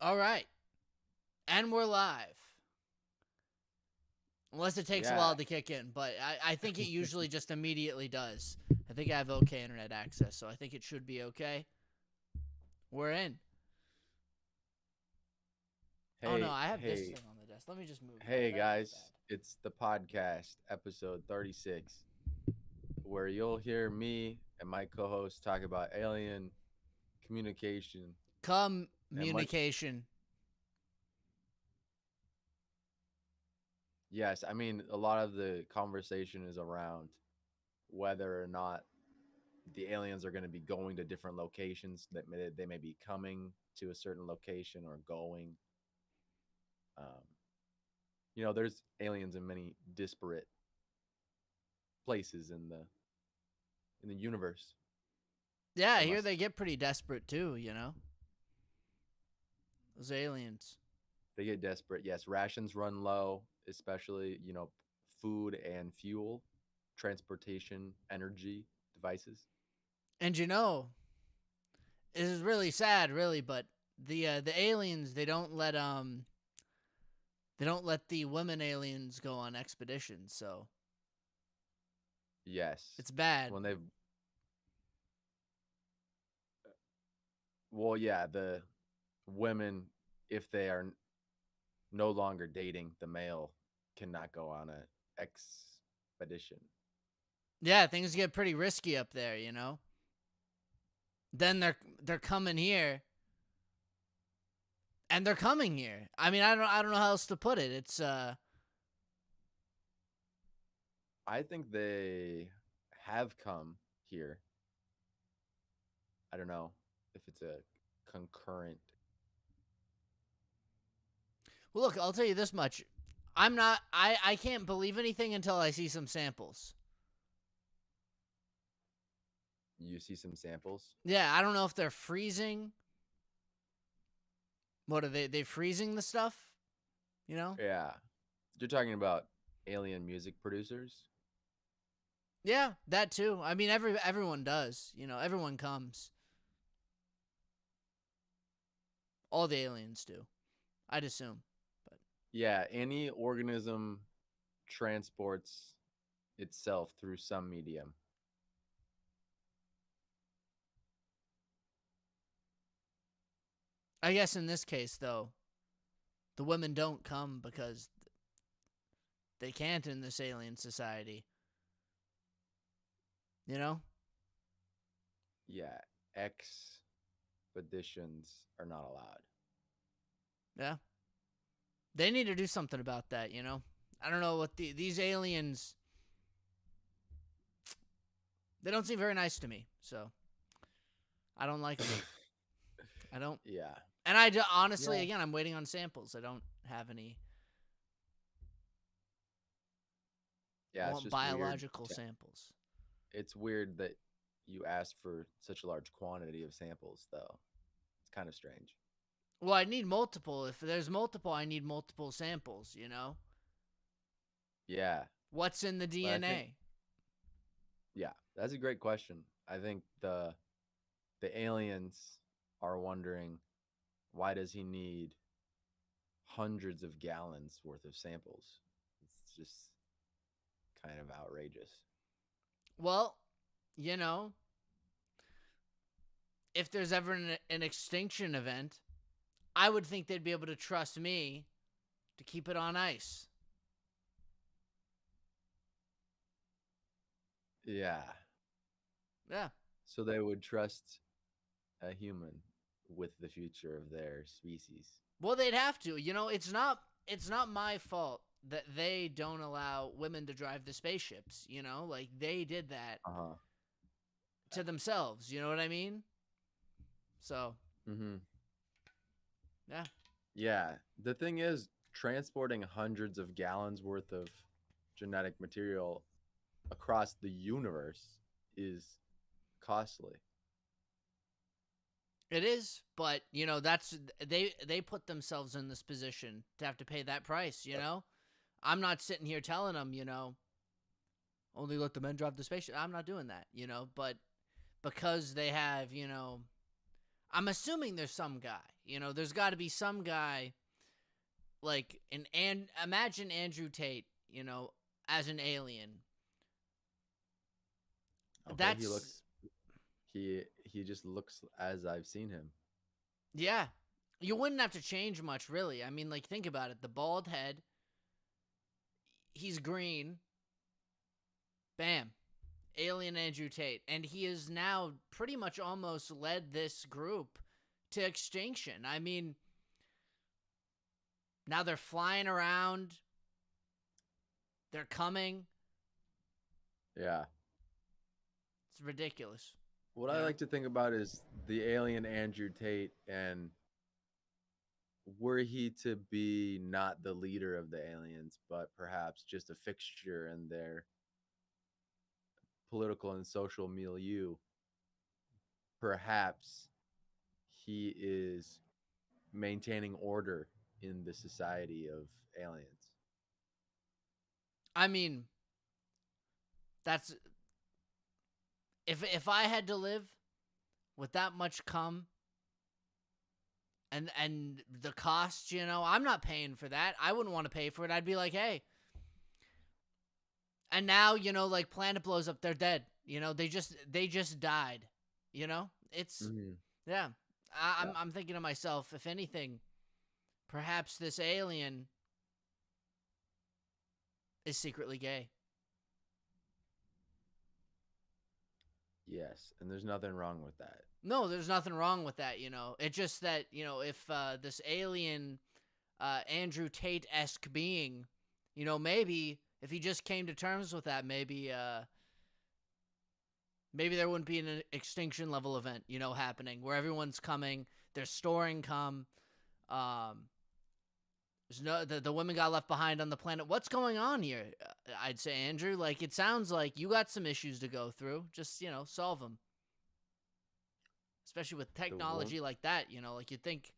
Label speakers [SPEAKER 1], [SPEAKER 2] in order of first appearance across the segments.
[SPEAKER 1] All right. And we're live. Unless it takes a
[SPEAKER 2] Yeah.
[SPEAKER 1] while to kick in, but I think it usually just immediately does. I think I have okay internet access, so I think it should be okay. We're in. Oh no,
[SPEAKER 2] Hey,
[SPEAKER 1] I have this
[SPEAKER 2] hey,
[SPEAKER 1] thing on the desk. Let me just move that.
[SPEAKER 2] hey,
[SPEAKER 1] That looks
[SPEAKER 2] guys.
[SPEAKER 1] bad.
[SPEAKER 2] It's the podcast, episode 36, where you'll hear me and my co host talk about alien communication and much.
[SPEAKER 1] Communication.
[SPEAKER 2] Yes, I mean, a lot of the conversation is around whether or not the aliens are going to be going to different locations, that they may be coming to a certain location or going. Um, there's aliens in many disparate places in the universe.
[SPEAKER 1] Yeah,
[SPEAKER 2] They
[SPEAKER 1] here
[SPEAKER 2] must
[SPEAKER 1] they get pretty desperate too, you know? Those aliens.
[SPEAKER 2] They get desperate. Yes, rations run low, especially, food and fuel, transportation, energy devices.
[SPEAKER 1] And this is really sad, really, but the aliens they don't let the women aliens go on expeditions, so
[SPEAKER 2] Yes.
[SPEAKER 1] it's bad.
[SPEAKER 2] When they've well, yeah, the women, if they are no longer dating the male, cannot go on an expedition.
[SPEAKER 1] Yeah, things get pretty risky up there, you know. Then they're coming here, and they're coming here. I mean, I don't know how else to put it. It's
[SPEAKER 2] I think they have come here. I don't know if it's a concurrent.
[SPEAKER 1] well, look, I'll tell you this much. I can't believe anything until I see some samples.
[SPEAKER 2] You see some samples.
[SPEAKER 1] Yeah, I don't know if they're freezing. What are they freezing the stuff? You know?
[SPEAKER 2] Yeah. You're talking about alien music producers?
[SPEAKER 1] Yeah, that too. I mean, everyone does. You know, everyone comes. All the aliens do. I'd assume. But
[SPEAKER 2] Yeah, any organism transports itself through some medium.
[SPEAKER 1] I guess in this case, though, the women don't come because they can't in this alien society. You know?
[SPEAKER 2] Yeah, expeditions are not allowed.
[SPEAKER 1] Yeah. They need to do something about that, you know? I don't know what these aliens, they don't seem very nice to me. So, I don't like them. I don't.
[SPEAKER 2] Yeah.
[SPEAKER 1] And honestly,
[SPEAKER 2] Yeah.
[SPEAKER 1] again, I'm waiting on samples. I don't have any. I
[SPEAKER 2] Yeah, it's
[SPEAKER 1] want
[SPEAKER 2] just weird.
[SPEAKER 1] biological samples.
[SPEAKER 2] It's weird that you asked for such a large quantity of samples, though. It's kind of strange.
[SPEAKER 1] Well, I need multiple. If there's multiple, I need multiple samples, you know?
[SPEAKER 2] Yeah,
[SPEAKER 1] What's in the
[SPEAKER 2] but I think
[SPEAKER 1] DNA?
[SPEAKER 2] yeah, that's a great question. I think the aliens are wondering, why does he need hundreds of gallons worth of samples? It's just kind of outrageous.
[SPEAKER 1] Well, you know, if there's ever an extinction event, I would think they'd be able to trust me to keep it on ice.
[SPEAKER 2] Yeah.
[SPEAKER 1] Yeah.
[SPEAKER 2] So they would trust a human with the future of their species.
[SPEAKER 1] Well, they'd have to. You know, it's not my fault that they don't allow women to drive the spaceships, you know? Like they did that
[SPEAKER 2] Uh-huh.
[SPEAKER 1] to themselves, you know what I mean? So,
[SPEAKER 2] Mm-hmm.
[SPEAKER 1] yeah.
[SPEAKER 2] Yeah. The thing is, transporting hundreds of gallons worth of genetic material across the universe is costly.
[SPEAKER 1] It is, but you know, that's they put themselves in this position to have to pay that price, you know? I'm not sitting here telling them, you know, only let the men drive the spaceship. I'm not doing that, you know, but because they have, you know, I'm assuming there's some guy. There's got to be some guy like and imagine Andrew Tate, as an alien.
[SPEAKER 2] Okay, he
[SPEAKER 1] That's
[SPEAKER 2] looks he just looks as I've seen him.
[SPEAKER 1] yeah. You wouldn't have to change much, really. I mean, like, think about it. The bald head, he's green. Bam. Alien Andrew Tate. And he has now pretty much almost led this group to extinction. I mean, now they're flying around. They're coming.
[SPEAKER 2] Yeah.
[SPEAKER 1] It's ridiculous.
[SPEAKER 2] What
[SPEAKER 1] You
[SPEAKER 2] I
[SPEAKER 1] know?
[SPEAKER 2] like to think about is the alien Andrew Tate, and were he to be not the leader of the aliens, but perhaps just a fixture in their political and social milieu, perhaps he is maintaining order in the society of aliens.
[SPEAKER 1] I mean, that's if I had to live with that much cum and the cost, I'm not paying for that. I wouldn't want to pay for it. I'd be like, hey. And now, like planet blows up, they're dead. They just died. It's
[SPEAKER 2] Mm-hmm.
[SPEAKER 1] yeah.
[SPEAKER 2] Yeah.
[SPEAKER 1] I'm thinking to myself, if anything, perhaps this alien is secretly gay.
[SPEAKER 2] Yes, and there's nothing wrong with that.
[SPEAKER 1] No, there's nothing wrong with that. It's just that if this alien Andrew Tate-esque being, maybe if he just came to terms with that, maybe there wouldn't be an extinction level event, happening where everyone's coming, they're storing cum. There's no the women got left behind on the planet. What's going on here? I'd say, Andrew, like it sounds like you got some issues to go through. Just solve them. Especially with
[SPEAKER 2] The
[SPEAKER 1] technology like that, like you'd think.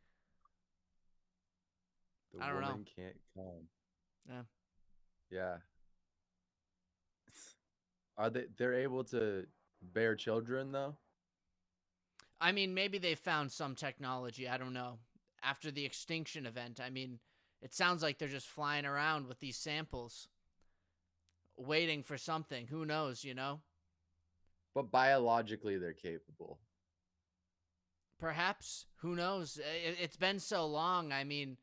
[SPEAKER 2] the
[SPEAKER 1] I don't know.
[SPEAKER 2] woman can't come.
[SPEAKER 1] Yeah.
[SPEAKER 2] Yeah. Are they're able to bear children though?
[SPEAKER 1] I mean, maybe they found some technology. I don't know. After the extinction event, I mean, it sounds like they're just flying around with these samples, waiting for something. Who knows,
[SPEAKER 2] But biologically they're capable.
[SPEAKER 1] Perhaps. Who knows? It's been so long. I mean,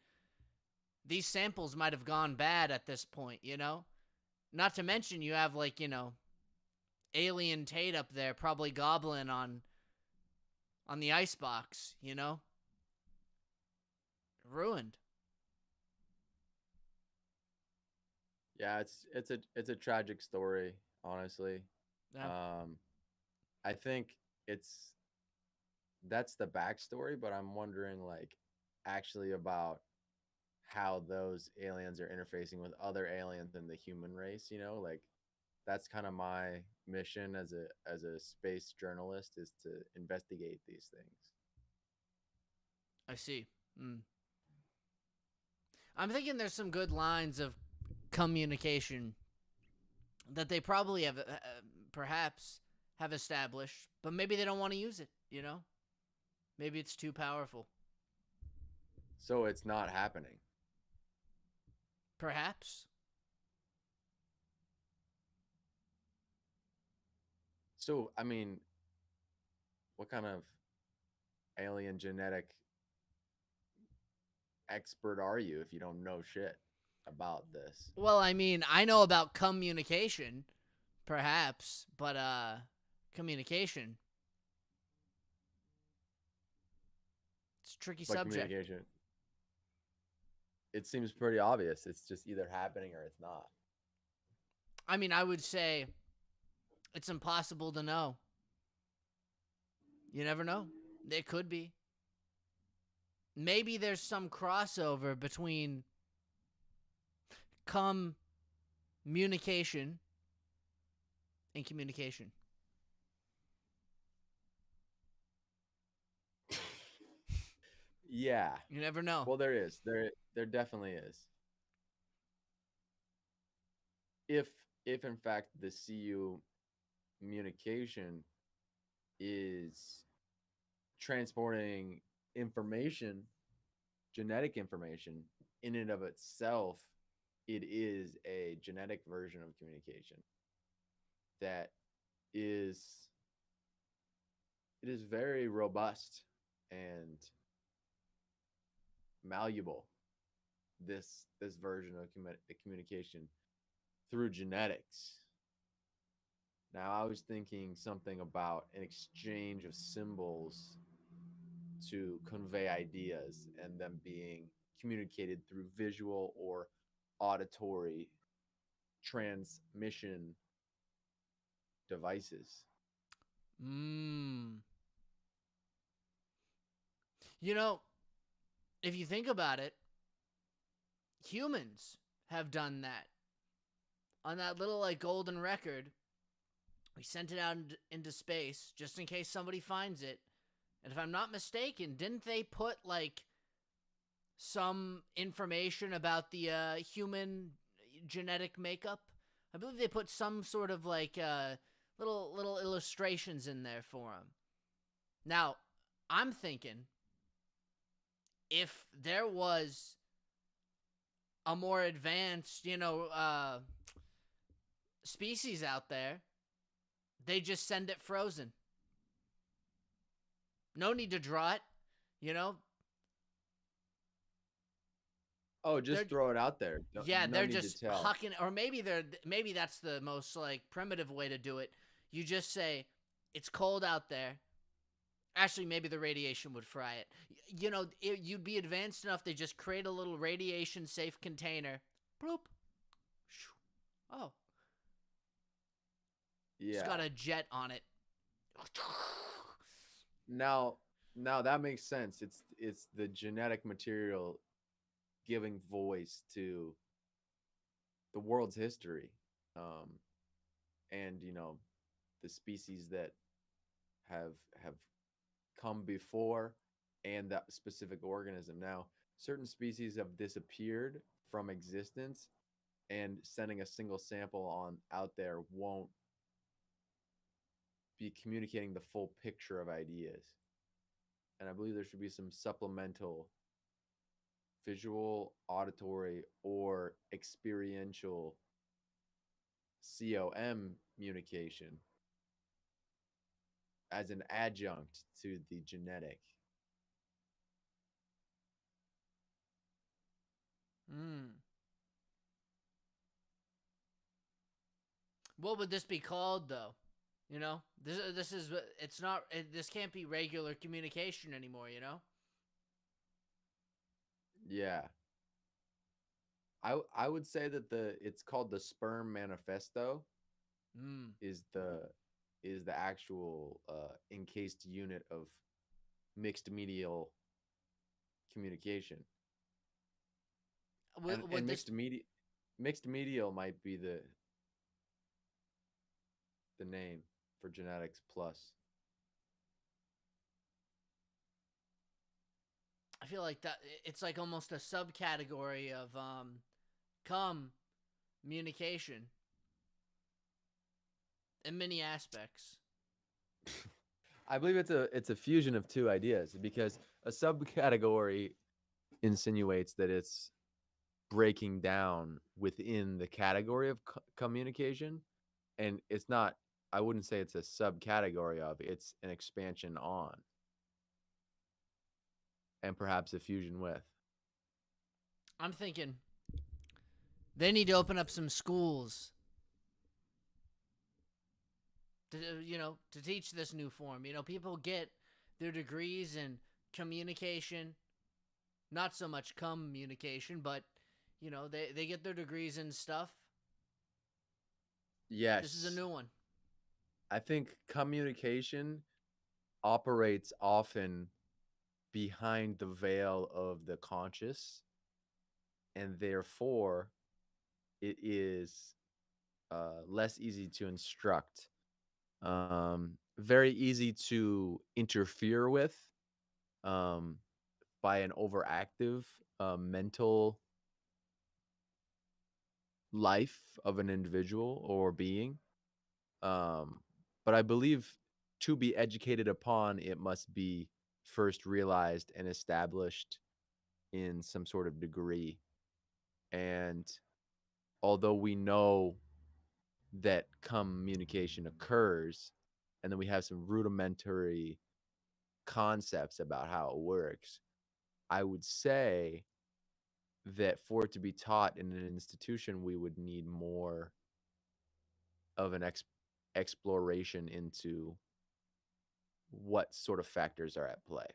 [SPEAKER 1] these samples might have gone bad at this point, Not to mention you have, like, alien Tate up there probably gobbling on the icebox, Ruined.
[SPEAKER 2] Yeah, it's a tragic story, honestly.
[SPEAKER 1] Yeah.
[SPEAKER 2] I think that's the backstory, but I'm wondering like actually about how those aliens are interfacing with other aliens in the human race, like that's kind of my mission as a space journalist, is to investigate these things.
[SPEAKER 1] I see. I'm thinking there's some good lines of communication that they probably have, perhaps have established, but maybe they don't want to use it, Maybe it's too powerful.
[SPEAKER 2] So it's not happening.
[SPEAKER 1] Perhaps.
[SPEAKER 2] So, I mean, what kind of alien genetic expert are you if you don't know shit about this?
[SPEAKER 1] Well, I mean, I know about communication, perhaps, but communication. It's a tricky
[SPEAKER 2] But
[SPEAKER 1] subject.
[SPEAKER 2] communication, it seems pretty obvious. It's just either happening or it's not.
[SPEAKER 1] I mean, I would say it's impossible to know. You never know. It could be. Maybe there's some crossover between communication and communication.
[SPEAKER 2] Yeah.
[SPEAKER 1] You never know.
[SPEAKER 2] Well, there is. There definitely is. If if in fact the CU communication is transporting information, genetic information, in and of itself, it is a genetic version of communication that is it is very robust and malleable. This version of communication through genetics. Now, I was thinking something about an exchange of symbols to convey ideas and them being communicated through visual or auditory transmission devices.
[SPEAKER 1] Mm. You know, if you think about it, humans have done that. On that little like golden record, we sent it out into space just in case somebody finds it. And if I'm not mistaken, didn't they put like some information about the human genetic makeup? I believe they put some sort of like little illustrations in there for them. Now, I'm thinking if there was a more advanced, species out there, they just send it frozen. No need to draw it, you know.
[SPEAKER 2] Oh,
[SPEAKER 1] They're
[SPEAKER 2] just throw it out there. No,
[SPEAKER 1] yeah,
[SPEAKER 2] no
[SPEAKER 1] they're
[SPEAKER 2] need to
[SPEAKER 1] just
[SPEAKER 2] tell.
[SPEAKER 1] hucking, or maybe that's the most like primitive way to do it. You just say it's cold out there. Actually, maybe the radiation would fry it. You'd be advanced enough. They just create a little radiation safe container. Bloop. Oh, it's
[SPEAKER 2] Yeah.
[SPEAKER 1] got a jet on it.
[SPEAKER 2] Now, now that makes sense. It's the genetic material giving voice to the world's history, um, and the species that have have come before, and that specific organism. Now, certain species have disappeared from existence, and sending a single sample on out there won't be communicating the full picture of ideas. And I believe there should be some supplemental visual, auditory, or experiential communication as an adjunct to the genetic.
[SPEAKER 1] Hmm. What would this be called though? This is it's not this can't be regular communication anymore.
[SPEAKER 2] Yeah. I would say that the it's called the sperm manifesto
[SPEAKER 1] Hmm.
[SPEAKER 2] is the actual encased unit of mixed medial communication. And
[SPEAKER 1] Would this?
[SPEAKER 2] mixed medial might be the name for genetics plus.
[SPEAKER 1] I feel like that it's like almost a subcategory of communication in many aspects.
[SPEAKER 2] I believe it's a fusion of two ideas because a subcategory insinuates that it's breaking down within the category of communication, and it's not. I wouldn't say it's a subcategory of, it's an expansion on, and perhaps a fusion with.
[SPEAKER 1] I'm thinking they need to open up some schools to teach this new form. People get their degrees in communication, not so much communication, but they get their degrees in stuff. This is a
[SPEAKER 2] Yes,
[SPEAKER 1] new one.
[SPEAKER 2] I think communication operates often behind the veil of the conscious, and therefore it is less easy to instruct, very easy to interfere with, um, by an overactive mental life of an individual or being. Um, but I believe to be educated upon, it must be first realized and established in some sort of degree. And although we know that communication occurs, and then we have some rudimentary concepts about how it works, I would say that for it to be taught in an institution, we would need more of an exploration into what sort of factors are at play.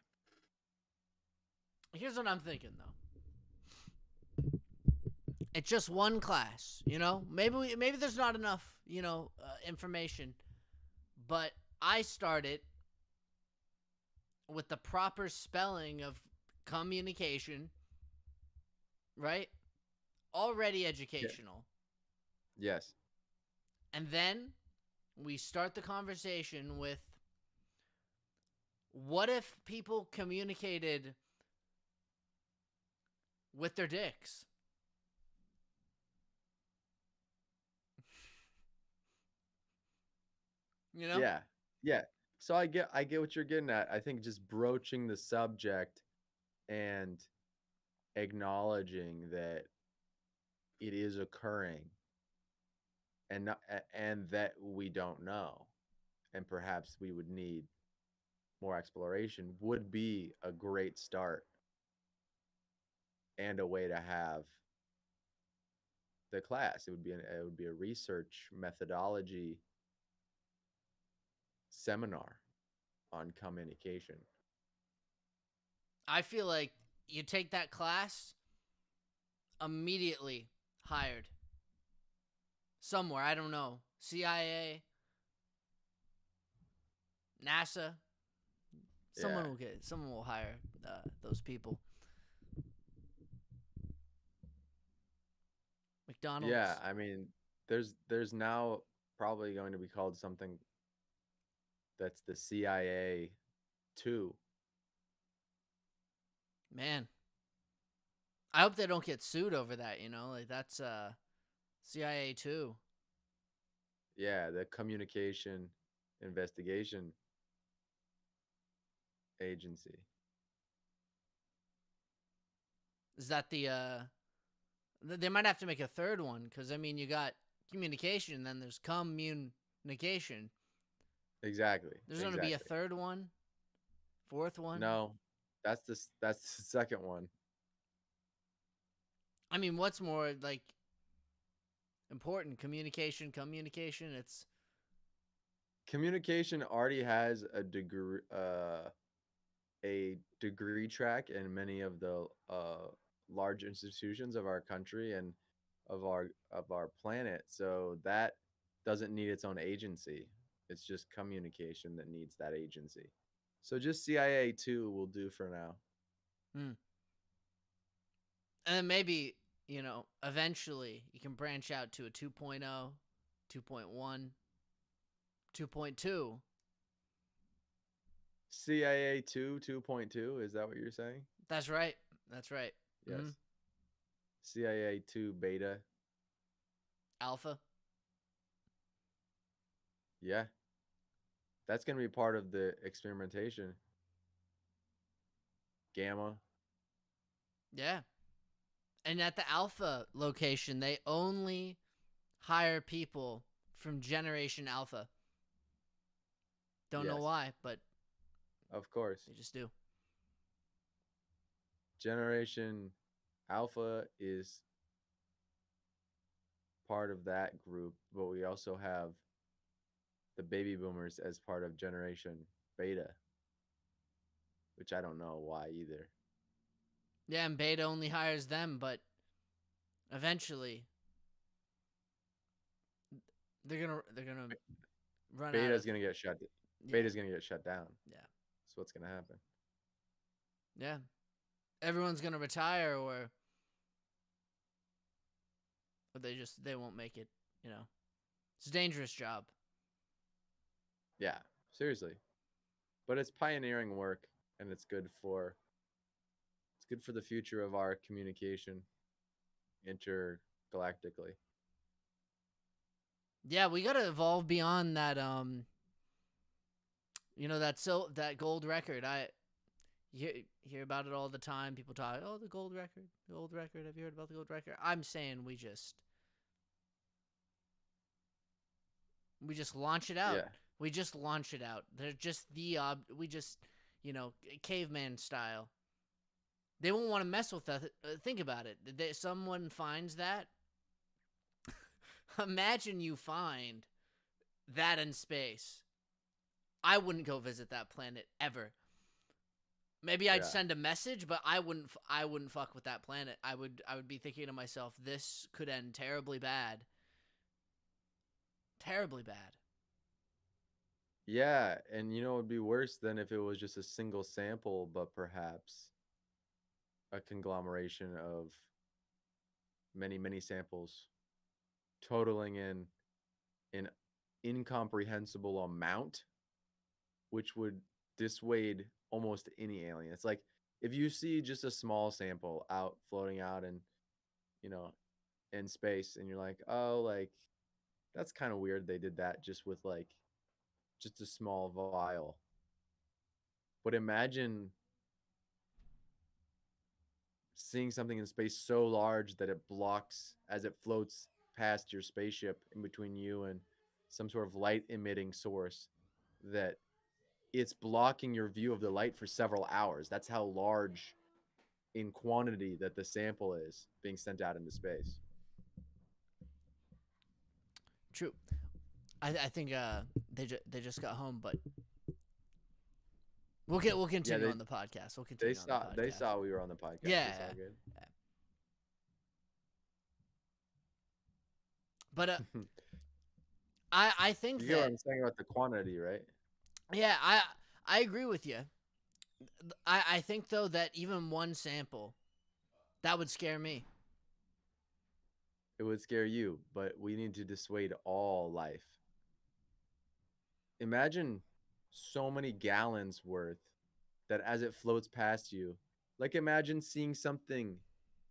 [SPEAKER 1] Here's what I'm thinking, though. It's just one class, you know. Maybe there's not enough, information. But I started with the proper spelling of communication, right? Already educational.
[SPEAKER 2] Yes.
[SPEAKER 1] And then we start the conversation with, what if people communicated with their dicks? You know?
[SPEAKER 2] Yeah. Yeah. So I get what you're getting at. I think just broaching the subject and acknowledging that it is occurring and not, and that we don't know, and perhaps we would need more exploration, would be a great start and a way to have the class. It would be a research methodology seminar on communication.
[SPEAKER 1] I feel like you take that class, immediately hired somewhere. I don't know. CIA, NASA.
[SPEAKER 2] Yeah.
[SPEAKER 1] Someone will hire those people. McDonald's.
[SPEAKER 2] Yeah, I mean, there's now probably going to be called something that's the CIA 2.
[SPEAKER 1] Man, I hope they don't get sued over that, Like that's CIA too.
[SPEAKER 2] Yeah, the Communication Investigation Agency.
[SPEAKER 1] Is that they might have to make a third one, cuz I mean, you got communication, then there's communication.
[SPEAKER 2] Exactly.
[SPEAKER 1] There's going to be a third one, fourth one.
[SPEAKER 2] No, that's the second one.
[SPEAKER 1] I mean, what's more like important? Communication. It's
[SPEAKER 2] Communication already has a degree track in many of the large institutions of our country and of our planet. So that doesn't need its own agency. It's just communication that needs that agency. So just CIA 2 will do for now.
[SPEAKER 1] and then maybe, eventually you can branch out to a 2.0, 2.1, 2.2.
[SPEAKER 2] CIA 2 2.2, is that what you're saying?
[SPEAKER 1] That's right.
[SPEAKER 2] Yes.
[SPEAKER 1] Mm-hmm.
[SPEAKER 2] CIA 2 beta.
[SPEAKER 1] Alpha.
[SPEAKER 2] Yeah. That's going to be part of the experimentation. Gamma.
[SPEAKER 1] Yeah. And at the Alpha location, they only hire people from Generation Alpha. Don't know why, but
[SPEAKER 2] of course.
[SPEAKER 1] they just do.
[SPEAKER 2] Generation Alpha is part of that group, but we also have the baby boomers as part of Generation Beta, which I don't know why either.
[SPEAKER 1] Yeah, and Beta only hires them, but eventually they're gonna run out.
[SPEAKER 2] Beta's gonna get shut.
[SPEAKER 1] Yeah.
[SPEAKER 2] Beta's gonna get shut down.
[SPEAKER 1] Yeah.
[SPEAKER 2] That's what's gonna happen.
[SPEAKER 1] Yeah. Everyone's gonna retire, or they won't make it. It's a dangerous job.
[SPEAKER 2] Yeah, seriously. But it's pioneering work, and it's good for the future of our communication intergalactically.
[SPEAKER 1] Yeah, we gotta evolve beyond that. That gold record. You hear about it all the time. People talk, oh, the gold record, the gold record. Have you heard about the gold record? I'm saying we just launch it out.
[SPEAKER 2] Yeah.
[SPEAKER 1] We just launch it out. They're just we just, caveman style. They won't want to mess with us. Think about it. Someone finds that. Imagine you find that in space. I wouldn't go visit that planet ever. Maybe I'd
[SPEAKER 2] Yeah.
[SPEAKER 1] send a message, but I wouldn't. I wouldn't fuck with that planet. I would be thinking to myself, this could end terribly bad. Terribly bad.
[SPEAKER 2] Yeah, and it would be worse than if it was just a single sample, but perhaps a conglomeration of many, many samples totaling in an incomprehensible amount, which would dissuade almost any alien. It's like if you see just a small sample out floating out you know, in space and you're like, "Oh, like that's kind of weird they did that just with like just a small vial." But imagine seeing something in space so large that it blocks as it floats past your spaceship in between you and some sort of light emitting source, that it's blocking your view of the light for several hours. That's how large in quantity that the sample is being sent out into space.
[SPEAKER 1] True. I think they just got home, but we'll
[SPEAKER 2] Yeah,
[SPEAKER 1] continue on the podcast. We'll
[SPEAKER 2] they
[SPEAKER 1] continue on the
[SPEAKER 2] saw they
[SPEAKER 1] podcast.
[SPEAKER 2] saw we were on the podcast.
[SPEAKER 1] Yeah.
[SPEAKER 2] It's all good.
[SPEAKER 1] But I think
[SPEAKER 2] You get what
[SPEAKER 1] that
[SPEAKER 2] I'm saying about the quantity, right?
[SPEAKER 1] yeah, I agree with you. I think though that even one sample that would scare me.
[SPEAKER 2] It would scare you, but we need to dissuade all life. Imagine so many gallons worth that as it floats past you, like imagine seeing something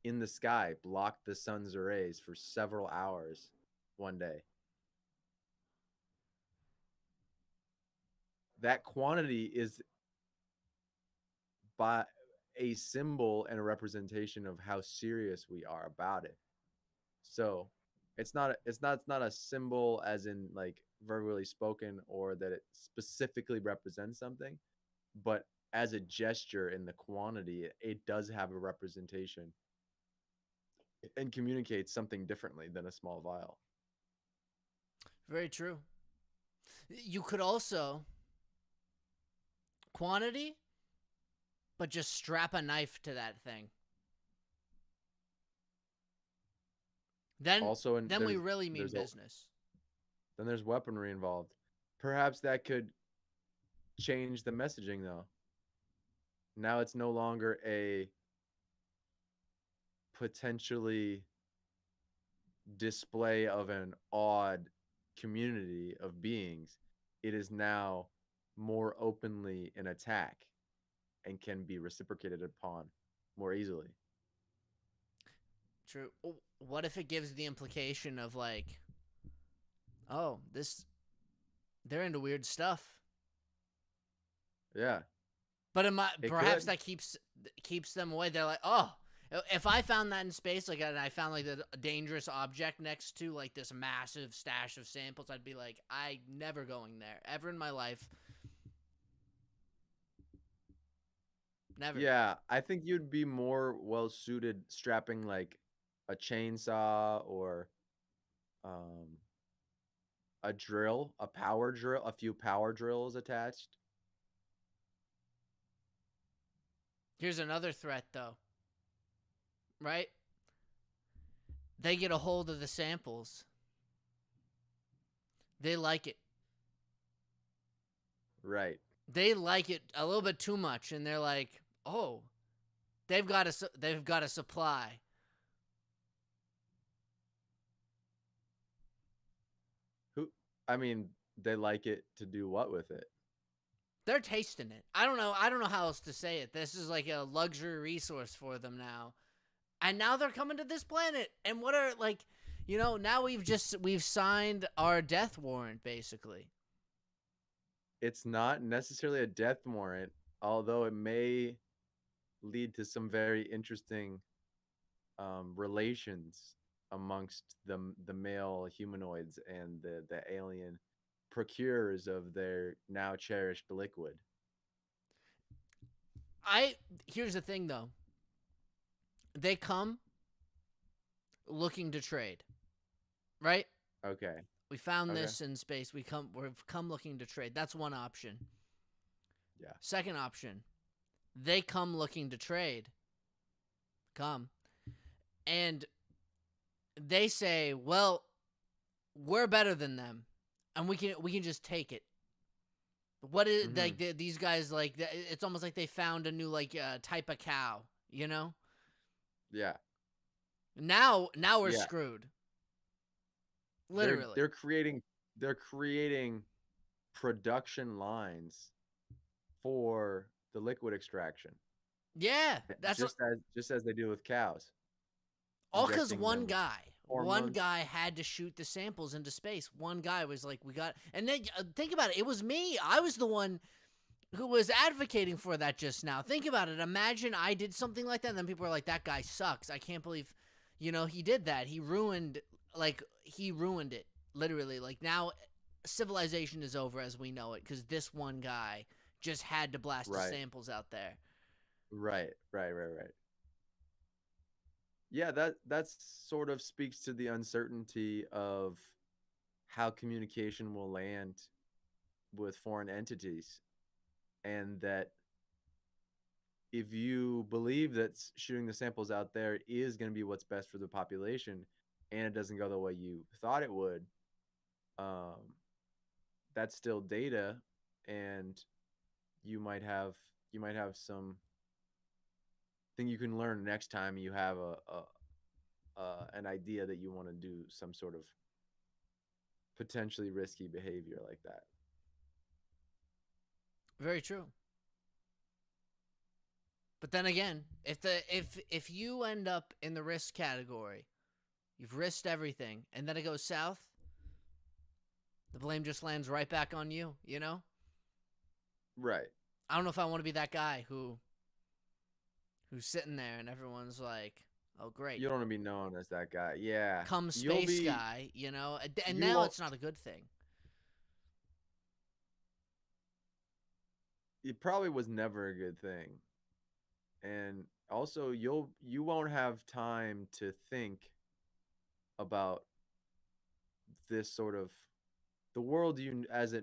[SPEAKER 2] in the sky block the sun's rays for several hours one day. That quantity is by a symbol and a representation of how serious we are about it. So it's not a symbol as in like verbally spoken or that it specifically represents something, but as a gesture in the quantity, it does have a representation and communicates something differently than a small vial.
[SPEAKER 1] Very true. You could also quantity, but just strap a knife to that thing. Then
[SPEAKER 2] Also, and
[SPEAKER 1] we really mean business.
[SPEAKER 2] then there's weaponry involved. Perhaps that could change the messaging though. Now it's no longer a potentially display of an odd community of beings. It is now more openly an attack and can be reciprocated upon more easily.
[SPEAKER 1] True. What if it gives the implication of like, oh, they're into weird stuff.
[SPEAKER 2] Yeah.
[SPEAKER 1] But perhaps
[SPEAKER 2] could.
[SPEAKER 1] that keeps them away. They're like, oh, if I found that in space, like, and I found like a dangerous object next to like this massive stash of samples, I'd be like, I never going there ever in my life. Never.
[SPEAKER 2] Yeah, I think you'd be more well suited strapping like a chainsaw or um a drill, a power drill, a few power drills attached.
[SPEAKER 1] Here's another threat, though. Right? They get a hold of the samples. They like it.
[SPEAKER 2] Right.
[SPEAKER 1] They like it a little bit too much, and they're like, "Oh, they've got a supply."
[SPEAKER 2] Who I mean, they like it to do what with it?
[SPEAKER 1] They're tasting it. I don't know how else to say it. This is like a luxury resource for them now. And now they're coming to this planet. And what are like, now we've signed our death warrant basically.
[SPEAKER 2] It's not necessarily a death warrant, although it may lead to some very interesting relations amongst the male humanoids and the alien procurers of their now cherished liquid.
[SPEAKER 1] Here's the thing though. They come looking to trade, right?
[SPEAKER 2] Okay.
[SPEAKER 1] We found
[SPEAKER 2] Okay.
[SPEAKER 1] this in space. We've come looking to trade. That's one option.
[SPEAKER 2] Yeah.
[SPEAKER 1] Second option, they come looking to trade. Come. And they say, "Well, we're better than them, and we can just take it." What is
[SPEAKER 2] Mm-hmm.
[SPEAKER 1] like these guys like? It's almost like they found a new like type of cow. You know.
[SPEAKER 2] Yeah.
[SPEAKER 1] Now we're
[SPEAKER 2] Yeah.
[SPEAKER 1] screwed.
[SPEAKER 2] They're
[SPEAKER 1] Literally.
[SPEAKER 2] they're creating they're creating production lines for the liquid extraction,
[SPEAKER 1] Yeah, that's what,
[SPEAKER 2] just as they do with cows,
[SPEAKER 1] all because
[SPEAKER 2] injecting them with
[SPEAKER 1] one
[SPEAKER 2] hormones.
[SPEAKER 1] guy had to shoot the samples into space. One guy was like, "We got," and then think about it. It was me. I was the one who was advocating for that just now. Think about it. Imagine I did something like that, and then people are like, "That guy sucks. I can't believe, he did that. He ruined it literally. Like now, civilization is over as we know it because this one guy just had to blast the
[SPEAKER 2] Right.
[SPEAKER 1] samples out there."
[SPEAKER 2] Right. Yeah, that sort of speaks to the uncertainty of how communication will land with foreign entities, and that if you believe that shooting the samples out there is going to be what's best for the population, and it doesn't go the way you thought it would, um, that's still data, and you might have you might have some thing you can learn next time you have an idea that you want to do some sort of potentially risky behavior like that.
[SPEAKER 1] Very true. But then again, if you end up in the risk category, you've risked everything, and then it goes south, the blame just lands right back on you.
[SPEAKER 2] Right.
[SPEAKER 1] I don't know if I want to be that guy who's sitting there and everyone's like, "Oh, great,
[SPEAKER 2] You don't want to be known as that guy. Yeah.
[SPEAKER 1] come
[SPEAKER 2] You'll
[SPEAKER 1] space
[SPEAKER 2] be
[SPEAKER 1] guy," and
[SPEAKER 2] you
[SPEAKER 1] now
[SPEAKER 2] won't
[SPEAKER 1] it's not a good thing.
[SPEAKER 2] it probably was never a good thing. And also you won't have time to think about this sort of the world you as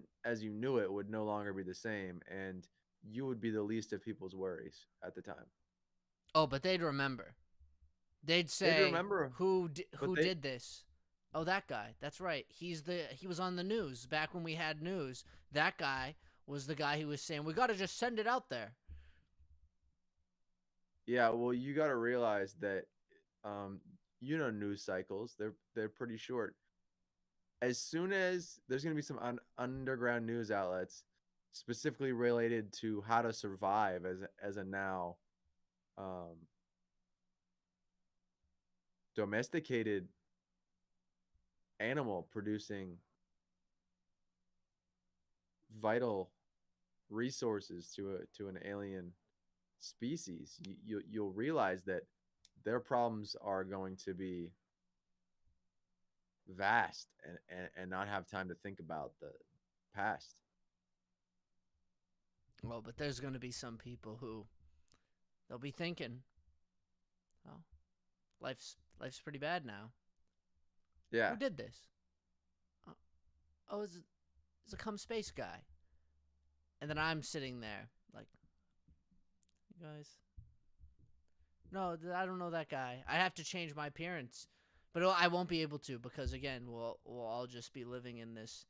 [SPEAKER 2] you knew it would no longer be the same, and you would be the least of people's worries at the time.
[SPEAKER 1] Oh, but they'd remember. They'd
[SPEAKER 2] They'd
[SPEAKER 1] say,
[SPEAKER 2] remember, but
[SPEAKER 1] who did this? Oh, that guy. That's right. He was on the news back when we had news. That guy was the guy who was saying we got to just send it out there.
[SPEAKER 2] yeah, well, you got to realize that um news cycles, they're pretty short. As soon as there's going to be some underground news outlets specifically related to how to survive as a now um domesticated animal producing vital resources to an alien species, you'll realize that their problems are going to be vast, and not have time to think about the past.
[SPEAKER 1] Well, but there's going to be some people who they'll be thinking, "Oh, life's pretty bad now.
[SPEAKER 2] Yeah.
[SPEAKER 1] Who did this? Oh, oh it's a come space guy." And then I'm sitting there like, "You guys, no, I don't know that guy. I have to change my appearance." But I won't be able to because again, we'll all just be living in this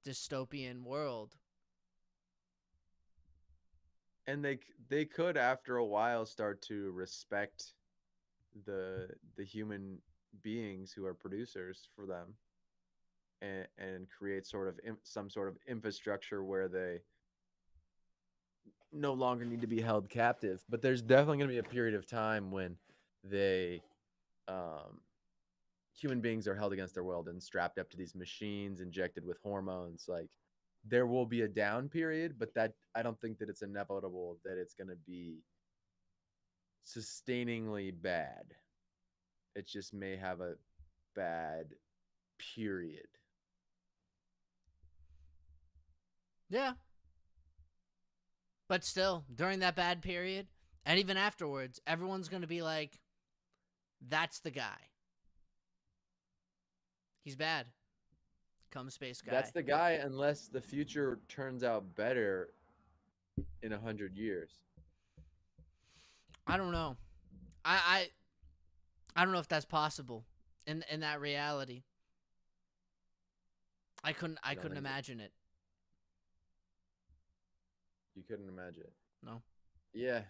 [SPEAKER 1] dystopian world.
[SPEAKER 2] And they could after a while start to respect the human beings who are producers for them, and create sort of some sort of infrastructure where they no longer need to be held captive. But there's definitely going to be a period of time when they um, human beings are held against their will and strapped up to these machines, injected with hormones. Like, there will be a down period, but that I don't think that it's inevitable that it's going to be sustainingly bad. It just may have a bad period.
[SPEAKER 1] Yeah, but still, during that bad period, and even afterwards, everyone's going to be like, that's the guy. He's bad. Come space
[SPEAKER 2] That's
[SPEAKER 1] guy.
[SPEAKER 2] the guy, unless the future turns out better in 100 years.
[SPEAKER 1] I don't know. I I don't know if that's possible in that reality. I
[SPEAKER 2] You don't
[SPEAKER 1] couldn't
[SPEAKER 2] think
[SPEAKER 1] imagine it.
[SPEAKER 2] you couldn't imagine it?
[SPEAKER 1] No.
[SPEAKER 2] Yeah,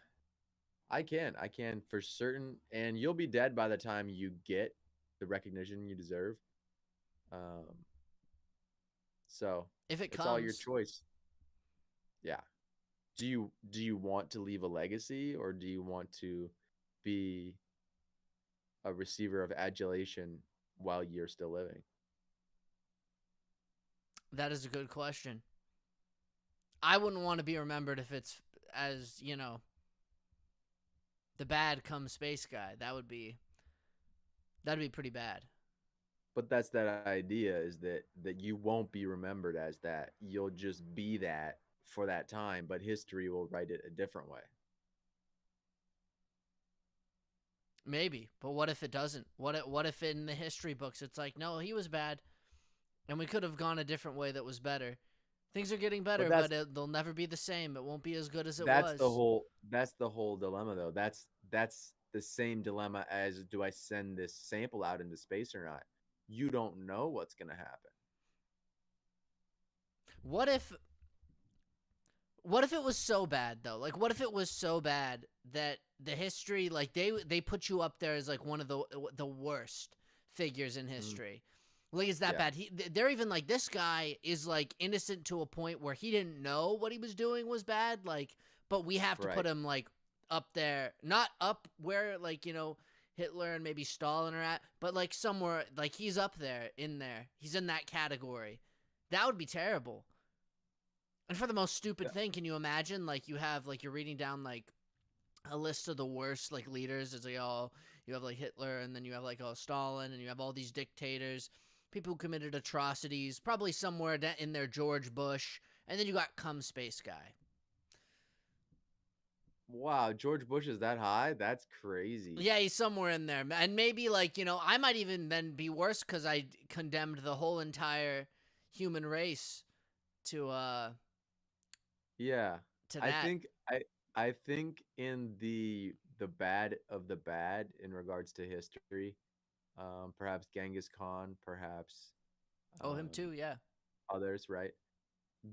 [SPEAKER 2] I can for certain. And you'll be dead by the time you get the recognition you deserve. Um, so
[SPEAKER 1] If it
[SPEAKER 2] it's all your
[SPEAKER 1] comes,
[SPEAKER 2] choice. Yeah. Do you want to leave a legacy, or do you want to be a receiver of adulation while you're still living?
[SPEAKER 1] that is a good question. I wouldn't want to be remembered if it's as, the bad come space guy. That'd be pretty bad.
[SPEAKER 2] But that's that idea, is that you won't be remembered as that. You'll just be that for that time, but history will write it a different way.
[SPEAKER 1] Maybe, but what if it doesn't? What if in the history books it's like, no, he was bad, and we could have gone a different way that was better. Things are getting
[SPEAKER 2] But
[SPEAKER 1] better, but they'll never be the same. It won't be as good as it
[SPEAKER 2] that's the
[SPEAKER 1] was.
[SPEAKER 2] whole that's the whole dilemma, though. That's the same dilemma as, do I send this sample out into space or not? You don't know what's going to happen.
[SPEAKER 1] What if what if it was so bad though? Like what if it was so bad that the history like they put you up there as like one of the worst figures in
[SPEAKER 2] Mm,
[SPEAKER 1] history. Like it's that
[SPEAKER 2] yeah,
[SPEAKER 1] bad. They're even like this guy is like innocent to a point where he didn't know what he was doing was bad, like but we have to put
[SPEAKER 2] right.
[SPEAKER 1] him like up there, not up where like, Hitler and maybe Stalin are at, but like somewhere like he's up there in there. He's in that category. That would be terrible. And for the most
[SPEAKER 2] Yeah.
[SPEAKER 1] stupid thing, can you imagine? Like you have like you're reading down like a list of the worst like leaders. It's like you have like Hitler, and then you have like Stalin, and you have all these dictators, people who committed atrocities. Probably somewhere in there George Bush, and then you got Cum Space Guy.
[SPEAKER 2] Wow, George Bush is that high? That's crazy.
[SPEAKER 1] Yeah, he's somewhere in there, and maybe like I might even then be worse because I condemned the whole entire human race to
[SPEAKER 2] Yeah.
[SPEAKER 1] to
[SPEAKER 2] I
[SPEAKER 1] that.
[SPEAKER 2] think I I think in the bad of the bad in regards to history, perhaps Genghis Khan, perhaps
[SPEAKER 1] Oh, him
[SPEAKER 2] um,
[SPEAKER 1] too. Yeah.
[SPEAKER 2] others, right?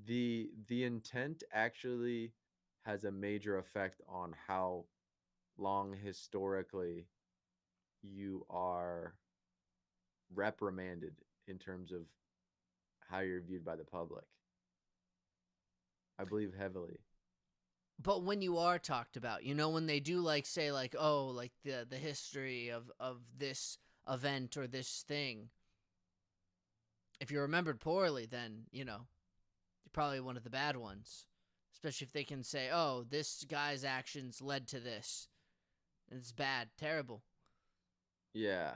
[SPEAKER 2] The intent actually has a major effect on how long historically you are reprimanded in terms of how you're viewed by the public. I believe heavily.
[SPEAKER 1] But when you are talked about, when they do like say like, oh, like the history of this event or this thing, if you're remembered poorly, then you're probably one of the bad ones. Especially if they can say, oh, this guy's actions led to this, and it's bad, terrible.
[SPEAKER 2] Yeah.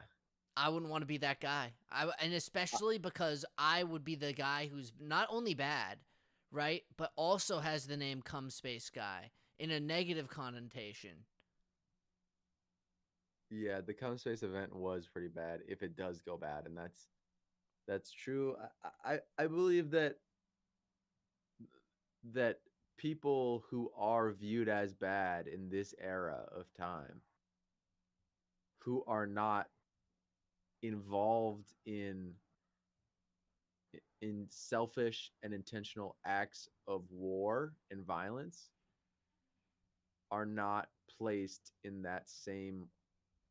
[SPEAKER 1] I wouldn't want to be that guy. And especially because I would be the guy who's not only bad, right, but also has the name Cum Space Guy in a negative connotation.
[SPEAKER 2] Yeah, the Come Space event was pretty bad if it does go bad, and that's true. I believe that people who are viewed as bad in this era of time, who are not involved in selfish and intentional acts of war and violence, are not placed in that same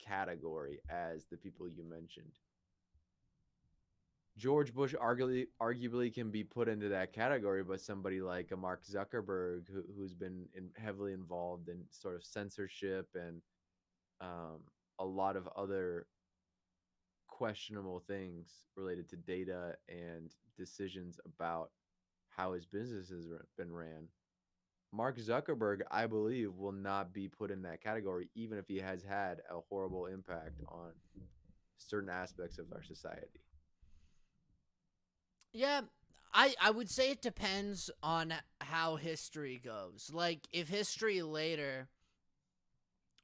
[SPEAKER 2] category as the people you mentioned. George Bush arguably can be put into that category, but somebody like a Mark Zuckerberg, who's been heavily involved in sort of censorship and um, a lot of other questionable things related to data and decisions about how his business has been ran. Mark Zuckerberg, I believe, will not be put in that category, even if he has had a horrible impact on certain aspects of our society.
[SPEAKER 1] Yeah, I would say it depends on how history goes. Like if history later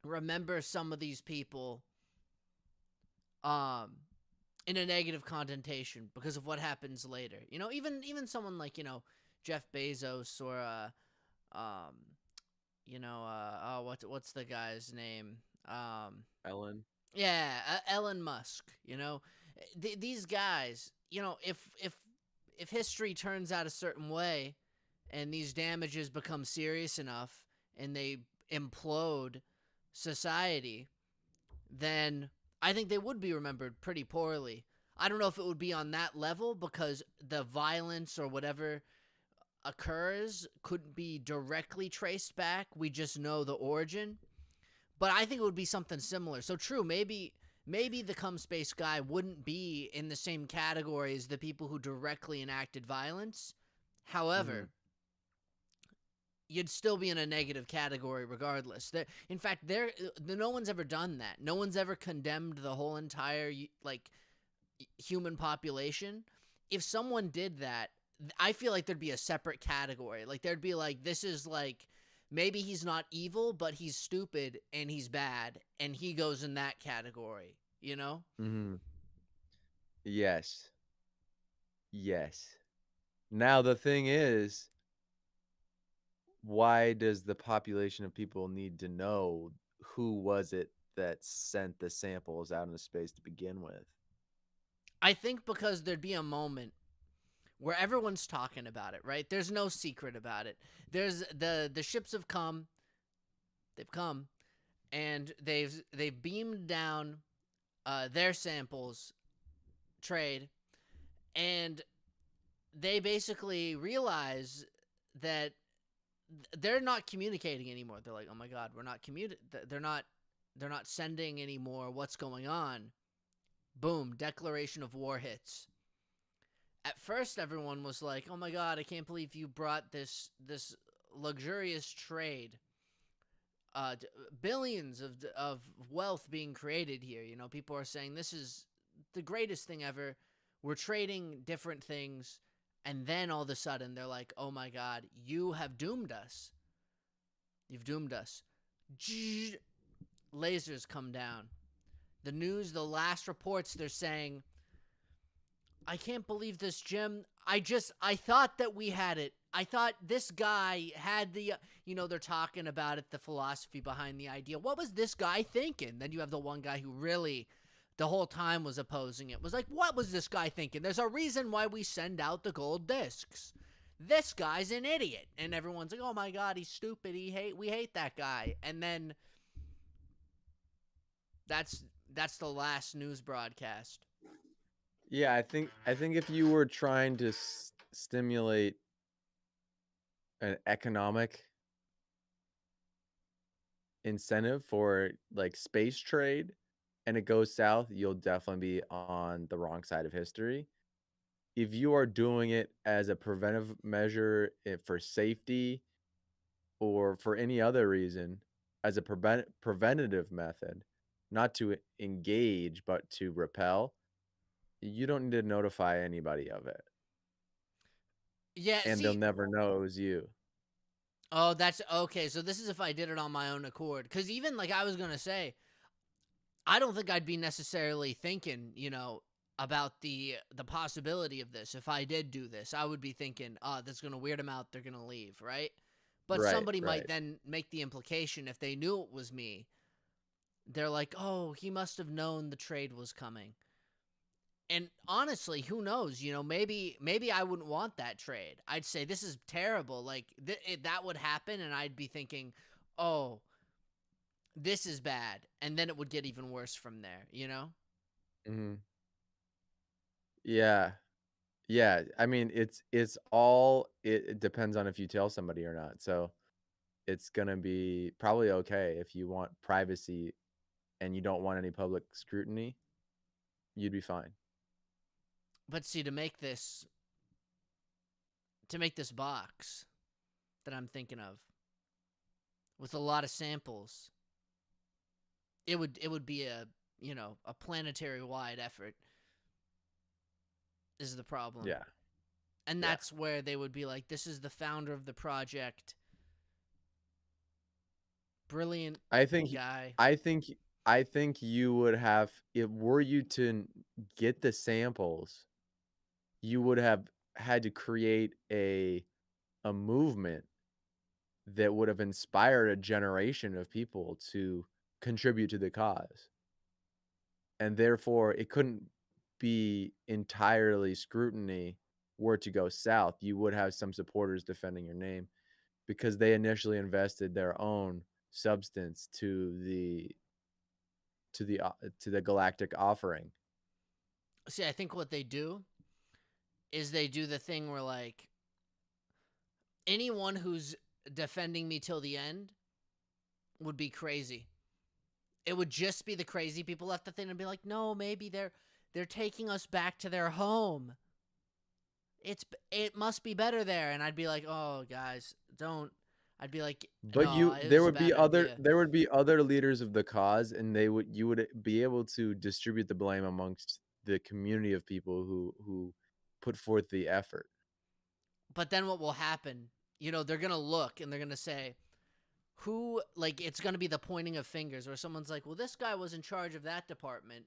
[SPEAKER 1] remembers some of these people um in a negative connotation because of what happens later. You know, even someone like, you know, Jeff Bezos or um oh, what's the guy's name?
[SPEAKER 2] Ellen.
[SPEAKER 1] Yeah, Elon Musk, you know. These guys, you know, if history turns out a certain way and these damages become serious enough and they implode society, then I think they would be remembered pretty poorly. I don't know if it would be on that level because the violence or whatever occurs couldn't be directly traced back. We just know the origin. But I think it would be something similar. So true, maybe the Cum Space guy wouldn't be in the same category as the people who directly enacted violence.
[SPEAKER 2] Mm-hmm.
[SPEAKER 1] However, you'd still be in a negative category regardless. In fact, no one's ever done that. No one's ever condemned the whole entire like human population. If someone did that, I feel like there'd be a separate category. Like there'd be like, this is like, maybe he's not evil, but he's stupid and he's bad, and he goes in that category. You know?
[SPEAKER 2] Mm-hmm. Yes. Yes. Now the thing is, why does the population of people need to know who was it that sent the samples out into space to begin with?
[SPEAKER 1] I think because there'd be a moment where everyone's talking about it, right? There's no secret about it. There's the ships have come, they've come, and they've beamed down their samples trade, and they basically realize that they're not communicating anymore. They're like, "Oh my god, we're not they're not sending anymore. What's going on?" Boom, declaration of war hits. At first everyone was like, "Oh my god, I can't believe you brought this luxurious trade. Uh Billions of wealth being created here. You know, people are saying this is the greatest thing ever. We're trading different things." And then all of a sudden they're like, "Oh my god, you have doomed us. You've doomed us." Lasers come down. The news, the last reports, they're saying, "I can't believe this, Jim. I thought that we had it. I thought this guy had the, you know, they're talking about it, the philosophy behind the idea. What was this guy thinking?" Then you have the one guy who really the whole time was opposing it. Was like, "What was this guy thinking? There's a reason why we send out the gold discs. This guy's an idiot." And everyone's like, "Oh my god, he's stupid. We hate that guy." And then that's that's the last news broadcast.
[SPEAKER 2] Yeah, I think if you were trying to stimulate an economic incentive for like space trade and it goes south, you'll definitely be on the wrong side of history. If you are doing it as a preventive measure for safety or for any other reason, as a preventative method, not to engage but to repel, you don't need to notify anybody of it,
[SPEAKER 1] Yeah,
[SPEAKER 2] and they'll
[SPEAKER 1] see,
[SPEAKER 2] never know it was you.
[SPEAKER 1] oh, that's okay. So this is if I did it on my own accord. Because even like I was gonna say, I don't think I'd be necessarily thinking, you know, about the possibility of this. If I did do this, I would be thinking, "Oh, that's gonna weird them out. They're gonna leave," right? But
[SPEAKER 2] Right,
[SPEAKER 1] somebody might
[SPEAKER 2] right.
[SPEAKER 1] then make the implication if they knew it was me. They're like, "Oh, he must have known the trade was coming." And honestly, who knows? You know, maybe I wouldn't want that trade. I'd say this is terrible. Like that would happen, and I'd be thinking, "Oh, this is bad," and then it would get even worse from there. You know?
[SPEAKER 2] Hmm. Yeah, yeah. I mean, it's all it depends on if you tell somebody or not. So it's gonna be probably okay if you want privacy and you don't want any public scrutiny. You'd be fine.
[SPEAKER 1] But see, to make this box that I'm thinking of, with a lot of samples. It would be a, you know, a planetary wide effort is the problem.
[SPEAKER 2] Yeah.
[SPEAKER 1] And
[SPEAKER 2] Yeah.
[SPEAKER 1] that's where they would be like, this is the founder of the project. Brilliant
[SPEAKER 2] I think
[SPEAKER 1] guy.
[SPEAKER 2] I think I think you would have, if were you to get the samples, you would have had to create a movement that would have inspired a generation of people to contribute to the cause. And therefore, it couldn't be entirely scrutiny were it to go south. You would have some supporters defending your name because they initially invested their own substance to the galactic offering.
[SPEAKER 1] See, I think what they do is they do the thing where, like, anyone who's defending me till the end would be crazy. It would just be the crazy people left the thing and be like, no, maybe they're taking us back to their home. It must be better there. And I'd be like, oh guys, don't. I'd be like,
[SPEAKER 2] But
[SPEAKER 1] no, it was a bad idea.
[SPEAKER 2] there would be other leaders of the cause, and you would be able to distribute the blame amongst the community of people who put forth the effort.
[SPEAKER 1] But then what will happen? You know, they're gonna look and they're gonna say, who, like, it's gonna be the pointing of fingers where someone's like, well, this guy was in charge of that department,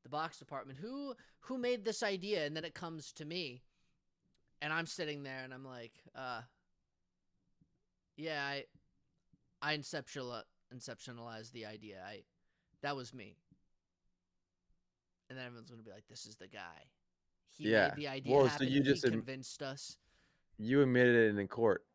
[SPEAKER 1] the box department. Who made this idea? And then it comes to me, and I'm sitting there and I'm like, yeah, I inceptionalized the idea. That was me. And then everyone's gonna be like, this is the guy. He
[SPEAKER 2] Yeah.
[SPEAKER 1] made the idea
[SPEAKER 2] Well, so
[SPEAKER 1] happen. He convinced us.
[SPEAKER 2] you admitted it in court.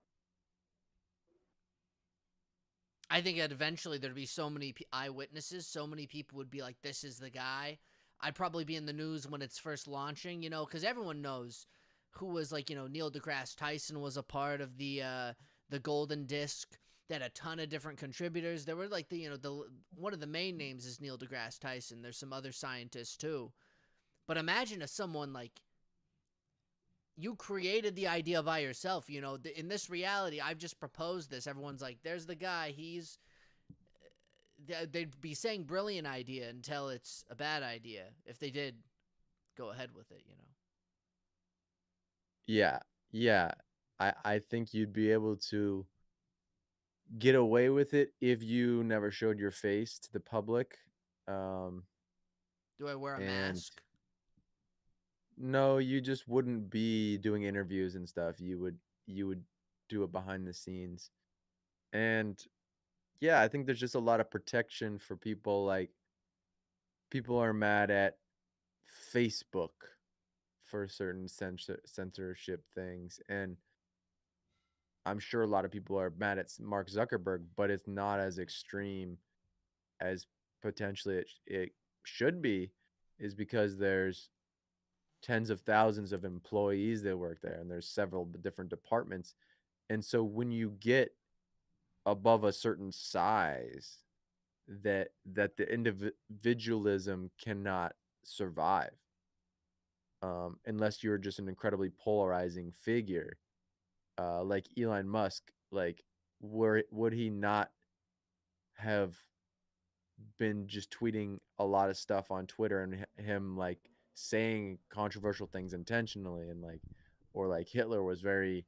[SPEAKER 1] I think that eventually there'd be so many eyewitnesses, so many people would be like, this is the guy. I'd probably be in the news when it's first launching, you know, because everyone knows who was, like, you know, Neil deGrasse Tyson was a part of the Golden Disc. They had a ton of different contributors. There were, like, the, you know, the one of the main names is Neil deGrasse Tyson. There's some other scientists too. But imagine if someone, like, you created the idea by yourself, you know, in this reality, I've just proposed this. Everyone's like, there's the guy. They'd be saying brilliant idea until it's a bad idea if they did go ahead with it, you know.
[SPEAKER 2] Yeah. Yeah. I think you'd be able to get away with it if you never showed your face to the public. Um,
[SPEAKER 1] Do I wear a
[SPEAKER 2] and
[SPEAKER 1] mask?
[SPEAKER 2] no, you just wouldn't be doing interviews and stuff. You would do it behind the scenes. And yeah, I think there's just a lot of protection for people. Like, people are mad at Facebook for certain censorship things, and I'm sure a lot of people are mad at Mark Zuckerberg, but it's not as extreme as potentially it should be, is because there's tens of thousands of employees that work there, and there's several different departments. And so when you get above a certain size, that the individualism cannot survive, unless you're just an incredibly polarizing figure, like Elon Musk. Like, would he not have been just tweeting a lot of stuff on Twitter, and him like saying controversial things intentionally, and like, or like Hitler was very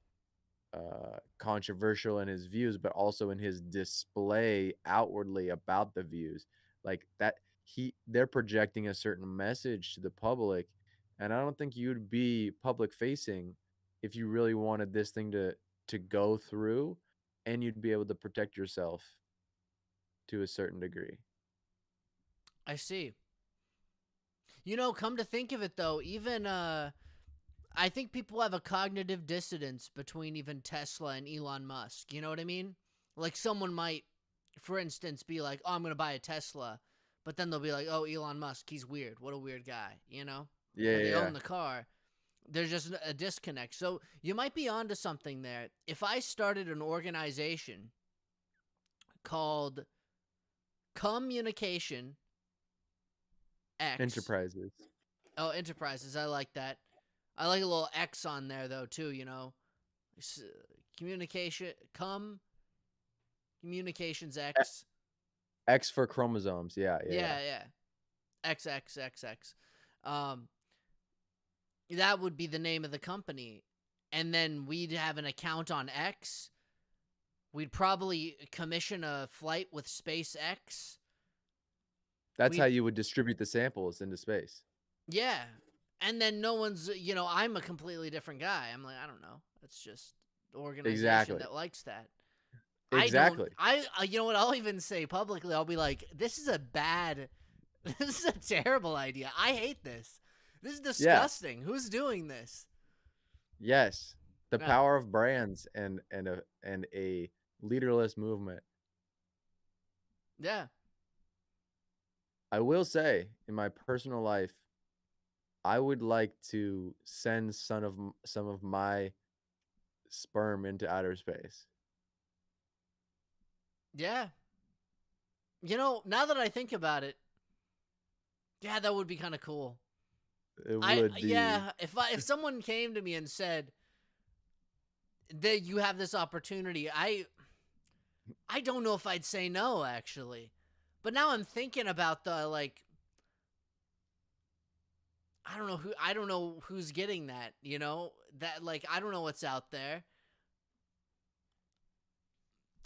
[SPEAKER 2] controversial in his views, but also in his display outwardly about the views, like that they're projecting a certain message to the public, and I don't think you'd be public facing if you really wanted this thing to go through, and you'd be able to protect yourself to a certain degree.
[SPEAKER 1] I see. You know, come to think of it though, even I think people have a cognitive dissonance between even Tesla and Elon Musk. You know what I mean? Like, someone might, for instance, be like, "Oh, I'm going to buy a Tesla." But then they'll be like, "Oh, Elon Musk, he's weird. What a weird guy," you know?
[SPEAKER 2] Yeah,
[SPEAKER 1] But
[SPEAKER 2] yeah,
[SPEAKER 1] they
[SPEAKER 2] yeah.
[SPEAKER 1] own the car. There's just a disconnect. So you might be onto something there. If I started an organization called Communication X,
[SPEAKER 2] Enterprises.
[SPEAKER 1] oh, Enterprises, I like that. I like a little X on there though too. You know, communication, Communications
[SPEAKER 2] E-
[SPEAKER 1] X.
[SPEAKER 2] X for chromosomes. Yeah, yeah, yeah.
[SPEAKER 1] Yeah. XXXX. Um, that would be the name of the company. And then we'd have an account on X. We'd probably commission a flight with SpaceX.
[SPEAKER 2] That's how
[SPEAKER 1] We'd,
[SPEAKER 2] you would distribute the samples into space.
[SPEAKER 1] yeah. And then no one's, I'm a completely different guy. I'm like, I don't know. It's just the organization
[SPEAKER 2] Exactly.
[SPEAKER 1] that likes that.
[SPEAKER 2] Exactly.
[SPEAKER 1] You know what? I'll even say publicly, I'll be like, this is this is a terrible idea. I hate this. This is
[SPEAKER 2] Yeah.
[SPEAKER 1] disgusting. Who's doing this?
[SPEAKER 2] Yes. The
[SPEAKER 1] Yeah.
[SPEAKER 2] power of brands and a leaderless movement.
[SPEAKER 1] Yeah.
[SPEAKER 2] I will say, in my personal life, I would like to send some of my sperm into outer space.
[SPEAKER 1] Yeah. Now that I think about it, yeah, that would be kind of cool.
[SPEAKER 2] It would be.
[SPEAKER 1] Yeah, if someone came to me and said that you have this opportunity, I don't know if I'd say no actually. But now I'm thinking about the I don't know who's getting that, That I don't know what's out there.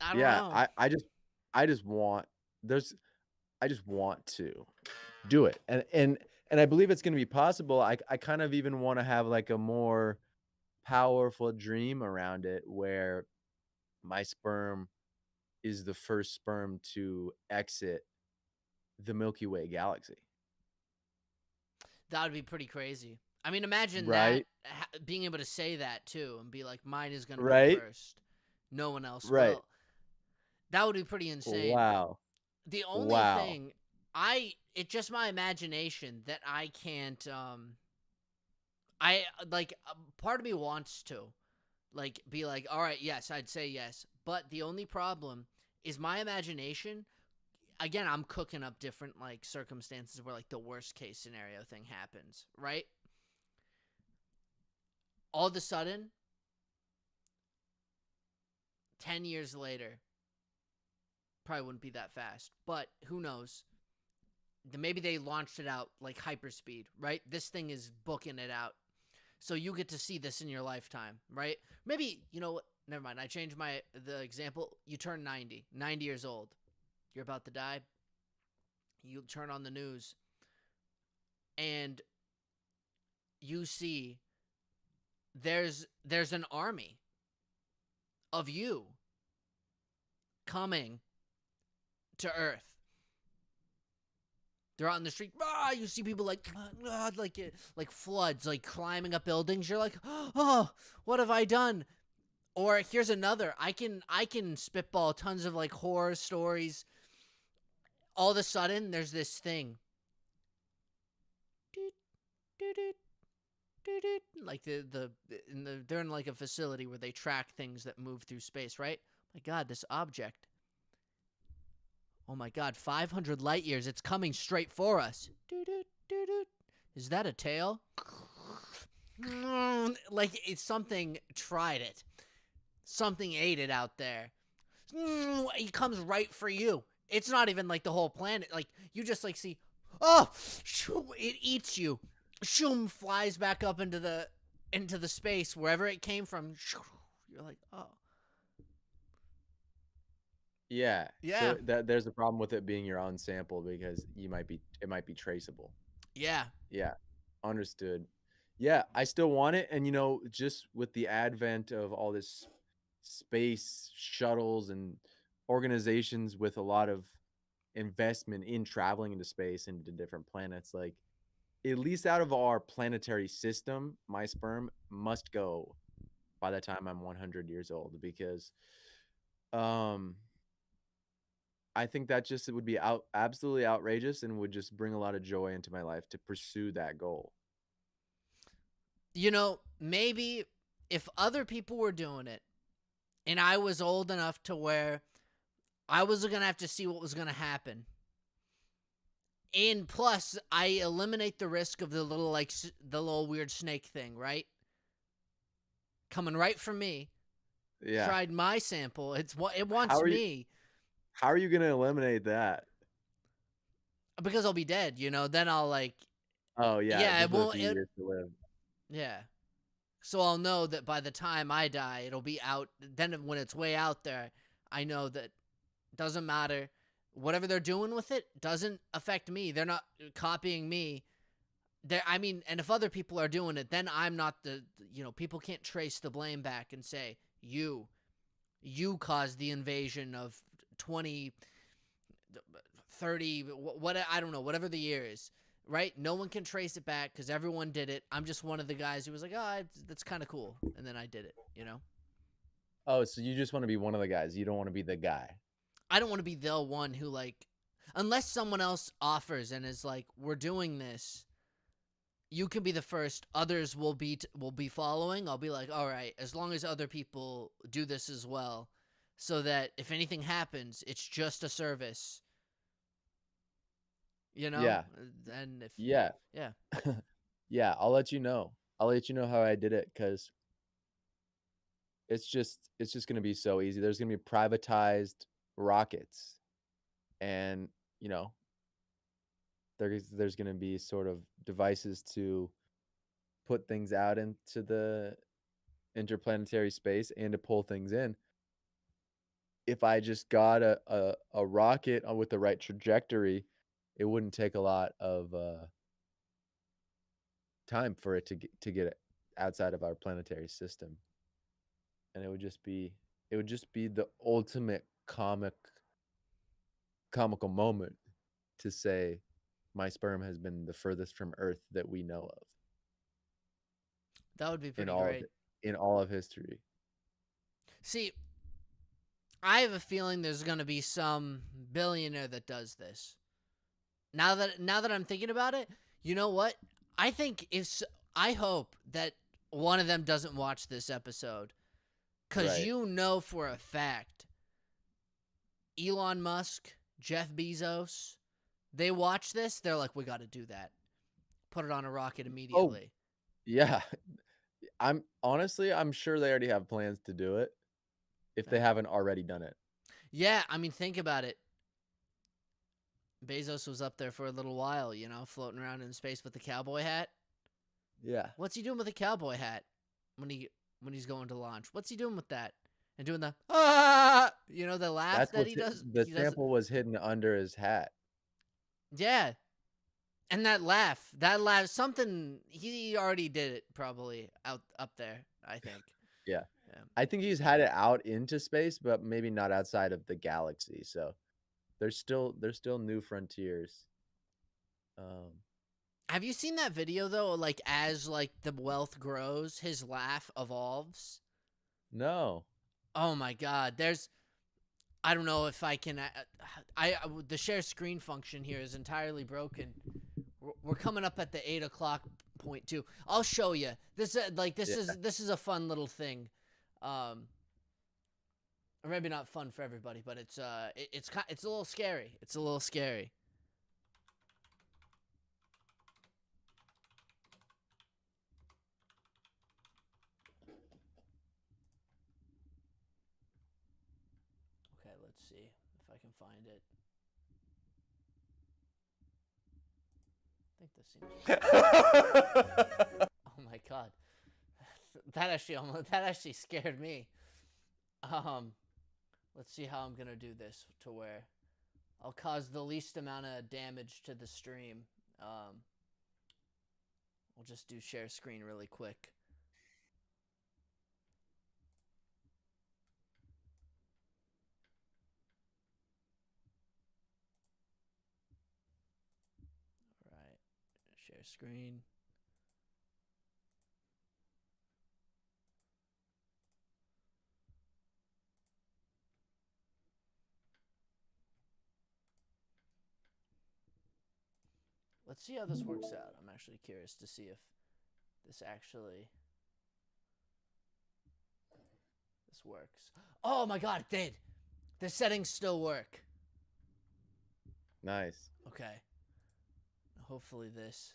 [SPEAKER 1] I don't
[SPEAKER 2] Yeah,
[SPEAKER 1] know.
[SPEAKER 2] I just want there's I just want to do it. And I believe it's going to be possible. I kind of even want to have like a more powerful dream around it where my sperm is the first sperm to exit the Milky Way galaxy.
[SPEAKER 1] That would be pretty crazy. I mean, imagine that
[SPEAKER 2] Right?
[SPEAKER 1] being able to say that too and be like, mine is going to be
[SPEAKER 2] Right?
[SPEAKER 1] first. No one else
[SPEAKER 2] Right.
[SPEAKER 1] will. That would be pretty insane.
[SPEAKER 2] Wow.
[SPEAKER 1] The only
[SPEAKER 2] Wow.
[SPEAKER 1] thing it's just my imagination that I can't, part of me wants to, be like, all right, yes, I'd say yes. But the only problem is my imagination. Again, I'm cooking up different, circumstances where, the worst case scenario thing happens, right? All of a sudden, 10 years later, probably wouldn't be that fast, but who knows? Maybe they launched it out like hyperspeed, right? This thing is booking it out. So you get to see this in your lifetime, right? Maybe, you know what? Never mind. I changed the example. You turn 90 years old. You're about to die. You turn on the news and you see there's an army of you coming to Earth. They're out in the street. You see people like floods, climbing up buildings. You're like, oh, what have I done? Or here's another. I can spitball tons of horror stories. All of a sudden, there's this thing. They're in a facility where they track things that move through space, right? My God, this object. Oh my God, 500 light years. It's coming straight for us. Is that a tail? It's something tried it. Something ate it out there. It comes right for you. It's not even the whole planet. You just see, oh, it eats you. Shoom, flies back up into the space wherever it came from. You're like, oh.
[SPEAKER 2] Yeah.
[SPEAKER 1] Yeah.
[SPEAKER 2] So there's a problem with it being your own sample because it might be traceable.
[SPEAKER 1] Yeah.
[SPEAKER 2] Yeah. Understood. Yeah, I still want it. And just with the advent of all this space shuttles and organizations with a lot of investment in traveling into space and to different planets, at least out of our planetary system, my sperm must go by the time I'm 100 years old because I think that it would be absolutely outrageous and would just bring a lot of joy into my life to pursue that goal.
[SPEAKER 1] Maybe if other people were doing it and I was old enough to where I was going to have to see what was going to happen. And plus, I eliminate the risk of the little weird snake thing, right? Coming right from me.
[SPEAKER 2] Yeah.
[SPEAKER 1] Tried my sample. It wants me.
[SPEAKER 2] How are you gonna eliminate that?
[SPEAKER 1] Because I'll be dead, you know. Then I'll like,
[SPEAKER 2] Oh yeah,
[SPEAKER 1] yeah, it
[SPEAKER 2] just when it's
[SPEAKER 1] won't.
[SPEAKER 2] easier to live.
[SPEAKER 1] Yeah. So I'll know that by the time I die, it'll be out. Then when it's way out there, I know that doesn't matter. Whatever they're doing with it doesn't affect me. They're not copying me. I mean, and if other people are doing it, then I'm not the, you know, people can't trace the blame back and say, you caused the invasion of 20, 30, what, I don't know, whatever the year is, right? No one can trace it back because everyone did it. I'm just one of the guys who was like, oh, that's kind of cool. And then I did it, you know?
[SPEAKER 2] Oh, so you just want to be one of the guys. You don't want to be the guy.
[SPEAKER 1] I don't want to be the one who, like, unless someone else offers and is like, we're doing this, you can be the first, others will be following. I'll be like, all right, as long as other people do this as well, so that if anything happens, it's just a service, you know?
[SPEAKER 2] Yeah.
[SPEAKER 1] And if,
[SPEAKER 2] Yeah.
[SPEAKER 1] yeah.
[SPEAKER 2] Yeah, I'll let you know. I'll let you know how I did it because it's just gonna be so easy. There's gonna be privatized rockets, and you know, there's gonna be sort of devices to put things out into the interplanetary space and to pull things in. If I just got a rocket with the right trajectory, it wouldn't take a lot of time for it to get outside of our planetary system, and it would just be the ultimate comical moment to say my sperm has been the furthest from Earth that we know of
[SPEAKER 1] That would be
[SPEAKER 2] in
[SPEAKER 1] pretty
[SPEAKER 2] all of
[SPEAKER 1] great.
[SPEAKER 2] it, in all of history.
[SPEAKER 1] See, I have a feeling there's going to be some billionaire that does this. Now that I'm thinking about it, you know what? I think I hope that one of them doesn't watch this episode, cuz
[SPEAKER 2] Right.
[SPEAKER 1] you know for a fact Elon Musk, Jeff Bezos, they watch this, they're like, we got to do that. Put it on a rocket
[SPEAKER 2] Oh,
[SPEAKER 1] immediately.
[SPEAKER 2] yeah. I'm sure they already have plans to do it if they
[SPEAKER 1] Yeah.
[SPEAKER 2] haven't already done it.
[SPEAKER 1] Yeah, I mean, think about it. Bezos was up there for a little while, you know, floating around in space with the cowboy hat.
[SPEAKER 2] Yeah.
[SPEAKER 1] What's he doing with a cowboy hat when he's going to launch? What's he doing with that? And doing the ah, you know, the laugh
[SPEAKER 2] That's
[SPEAKER 1] that
[SPEAKER 2] what
[SPEAKER 1] he does.
[SPEAKER 2] the
[SPEAKER 1] He does.
[SPEAKER 2] sample was hidden under his hat.
[SPEAKER 1] Yeah, and that laugh, something he already did it probably out up there. I think.
[SPEAKER 2] Yeah.
[SPEAKER 1] Yeah.
[SPEAKER 2] I think he's had it out into space, but maybe not outside of the galaxy. So there's still new frontiers. Um,
[SPEAKER 1] Have you seen that video though? Like as like the wealth grows, his laugh evolves.
[SPEAKER 2] no.
[SPEAKER 1] Oh my God! I don't know if I can. The share screen function here is entirely broken. We're coming up at the 8 o'clock point too. I'll show you. This
[SPEAKER 2] Yeah.
[SPEAKER 1] this is a fun little thing. Or maybe not fun for everybody, but it's a little scary. It's a little scary. Okay, let's see if I can find it. I think this seems. Oh my God, that actually scared me. Um, let's see how I'm gonna do this to where I'll cause the least amount of damage to the stream. Um, we'll just do share screen really quick. All right, share screen. Let's see how this works out. I'm actually curious to see if this works. Oh my God, it did. The settings still work.
[SPEAKER 2] Nice.
[SPEAKER 1] Okay. Hopefully this.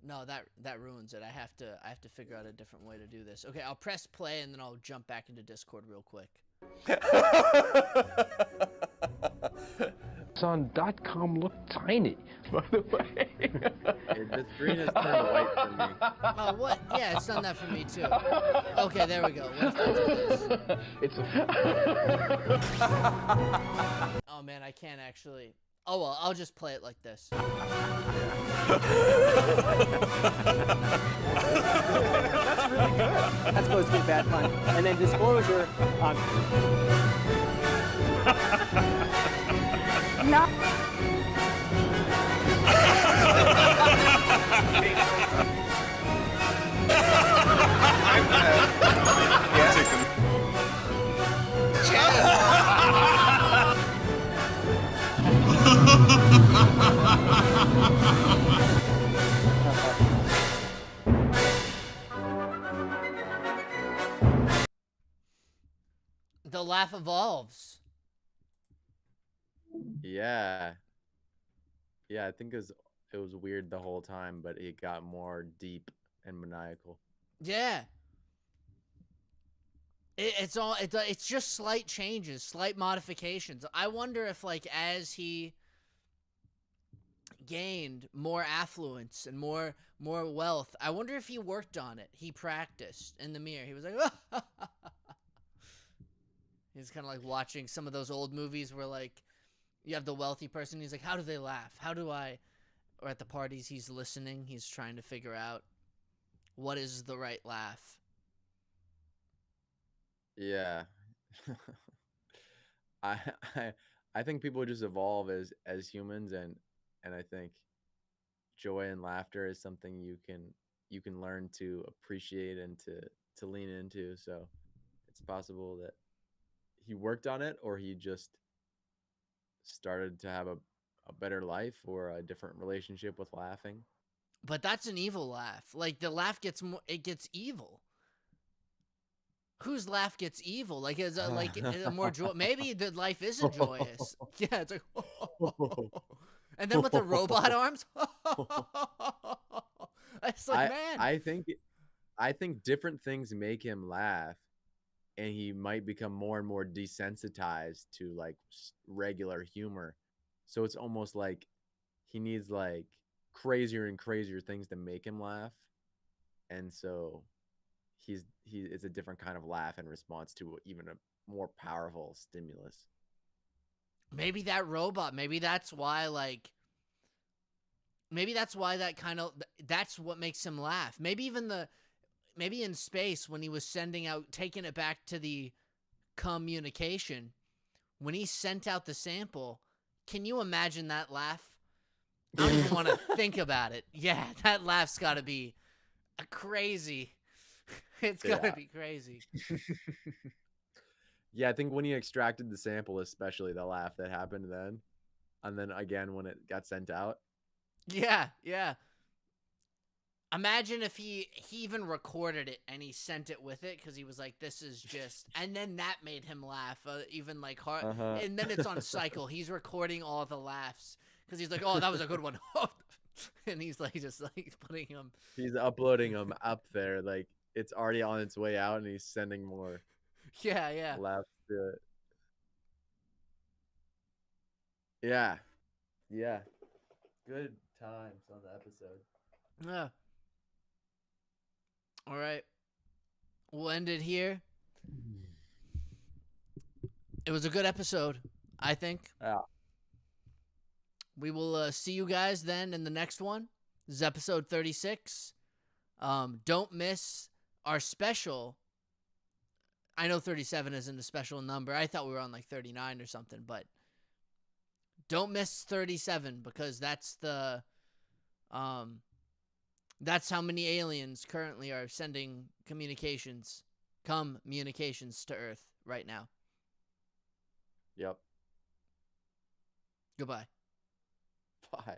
[SPEAKER 1] No, that ruins it. I have to figure out a different way to do this. Okay, I'll press play and then I'll jump back into Discord real quick.
[SPEAKER 3] Amazon.com looked tiny, by the way.
[SPEAKER 2] The screen has turned white for me.
[SPEAKER 1] Oh, what? Yeah, it's done that for me too. Okay, there we go. What if I did this?
[SPEAKER 3] It's
[SPEAKER 1] Oh man, I can't actually. Oh well, I'll just play it like this.
[SPEAKER 4] That's really good. That's supposed to be bad fun. And then disclosure. No.
[SPEAKER 1] The laugh evolves.
[SPEAKER 2] Yeah. Yeah, I think it was weird the whole time, but it got more deep and maniacal.
[SPEAKER 1] Yeah. It's just slight changes, slight modifications. I wonder if, like, as he gained more affluence and more wealth, I wonder if he worked on it. He practiced in the mirror. He was like, he's kind of like watching some of those old movies where, like, you have the wealthy person. He's like, how do they laugh? How do I? Or at the parties, he's listening. He's trying to figure out what is the right laugh.
[SPEAKER 2] Yeah. I I think people just evolve as humans, and I think joy and laughter is something you can learn to appreciate and to lean into. So it's possible that he worked on it, or he just started to have a better life or a different relationship with laughing.
[SPEAKER 1] But that's an evil laugh. Like, the laugh gets gets evil. Whose laugh gets evil? Like, is like a more joy? Maybe the life isn't joyous. Yeah, it's like, and then with the robot arms, it's like, man.
[SPEAKER 2] I think different things make him laugh, and he might become more and more desensitized to like regular humor. So it's almost like he needs like crazier and crazier things to make him laugh, and so it's a different kind of laugh in response to even a more powerful stimulus.
[SPEAKER 1] Maybe that robot. Maybe that's why. Like, maybe that's why that's what makes him laugh. Maybe even maybe in space when he was taking it back to the communication, when he sent out the sample. Can you imagine that laugh? I don't even want to think about it. Yeah, that laugh's got to be a crazy. It's got to be crazy.
[SPEAKER 2] Yeah, I think when he extracted the sample, especially the laugh that happened then, and then again when it got sent out.
[SPEAKER 1] Yeah, yeah. Imagine if he even recorded it and he sent it with it because he was like, this is just... And then that made him laugh even like hard. And then it's on cycle. He's recording all the laughs because he's like, oh, that was a good one. And he's like just like putting them...
[SPEAKER 2] He's uploading them up there. Like, it's already on its way out and he's sending more laughs to it. Yeah. Yeah. Good times on the episode.
[SPEAKER 1] Yeah. All right. We'll end it here. It was a good episode, I think.
[SPEAKER 2] Yeah.
[SPEAKER 1] We will see you guys then in the next one. This is episode 36. Don't miss our special. I know 37 isn't a special number. I thought we were on like 39 or something, but don't miss 37 because that's the that's how many aliens currently are sending communications to Earth right now.
[SPEAKER 2] Yep.
[SPEAKER 1] Goodbye.
[SPEAKER 2] Bye.